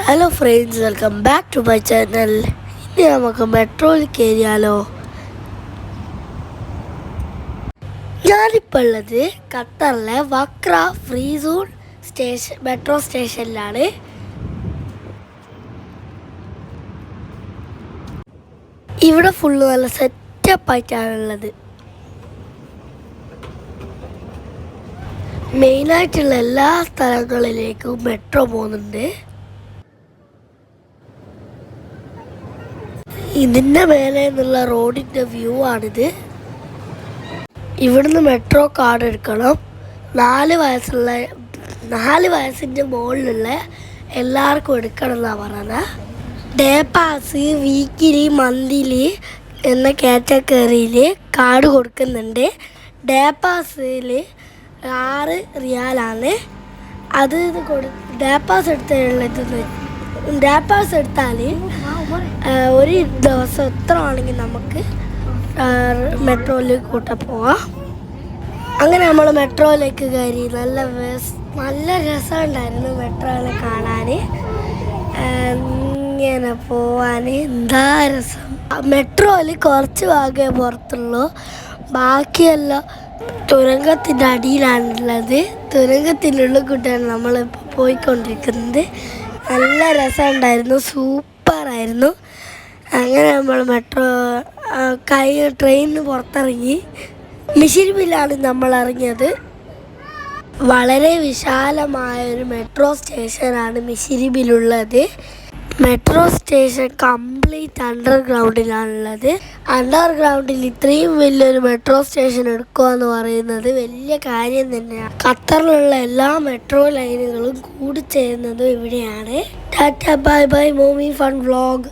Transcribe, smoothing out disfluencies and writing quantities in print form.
Hello friends, welcome back to my channel. ഇനി നമുക്ക് മെട്രോയിൽ കയറിയാലോ. ഞാനിപ്പോൾ ഉള്ളത് ഖത്തറിലെ വക്ര ഫ്രീ സോൺ മെട്രോ സ്റ്റേഷനിലാണ്. ഇവിടെ ഫുള്ള് നല്ല സെറ്റപ്പ് ആയിട്ടാണുള്ളത്. മെയിനായിട്ടുള്ള എല്ലാ സ്ഥലങ്ങളിലേക്കും മെട്രോ പോകുന്നുണ്ട്. ഇതിൻ്റെ മേലെ നിന്നുള്ള റോഡിൻ്റെ വ്യൂ ആണിത്. ഇവിടുന്ന് മെട്രോ കാർഡ് എടുക്കണം. 4 വയസ്സിൻ്റെ മുകളിലുള്ള എല്ലാവർക്കും എടുക്കണം എന്നാണ് പറയുന്നത്. ഡേ പാസ്, വീക്കിലി, മന്ത്ലി എന്ന കാറ്റഗറിയിൽ കാർഡ് കൊടുക്കുന്നുണ്ട്. ഡേ പാസിൽ 6 റിയാലാണ്. അത് ഡേ പാസ് എടുത്താൽ ഒരു ദിവസം എത്ര ആണെങ്കിൽ നമുക്ക് മെട്രോയിൽ കൂട്ടാൻ പോവാം. അങ്ങനെ നമ്മൾ മെട്രോയിലേക്ക് കയറി. നല്ല രസമുണ്ടായിരുന്നു മെട്രോയിൽ കാണാൻ. ഇങ്ങനെ പോവാൻ എന്താ രസം. മെട്രോയിൽ കുറച്ച് ഭാഗമേ പുറത്തുള്ളൂ, ബാക്കിയെല്ലാം തുരങ്കത്തിൻ്റെ അടിയിലാണുള്ളത്. തുരങ്കത്തിനുള്ളിൽ കൂട്ടാണ് നമ്മളിപ്പോൾ പോയിക്കൊണ്ടിരിക്കുന്നത്. നല്ല രസമുണ്ടായിരുന്നു, സൂപ്പറായിരുന്നു. അങ്ങനെ നമ്മൾ ട്രെയിനിന് പുറത്തിറങ്ങി. മിഷിരിബിലാണ് നമ്മൾ ഇറങ്ങിയത്. വളരെ വിശാലമായൊരു മെട്രോ സ്റ്റേഷനാണ് മിഷിരിബിലുള്ളത്. മെട്രോ സ്റ്റേഷൻ കംപ്ലീറ്റ് അണ്ടർഗ്രൗണ്ടിലാണുള്ളത്. അണ്ടർഗ്രൗണ്ടിൽ ഇത്രയും വലിയൊരു മെട്രോ സ്റ്റേഷൻ എടുക്കുക എന്ന് പറയുന്നത് വലിയ കാര്യം തന്നെയാണ്. ഖത്തറിലുള്ള എല്ലാ മെട്രോ ലൈനുകളും കൂടി ചേരുന്നതും ഇവിടെയാണ്. Tata bye bye mommy fun vlog.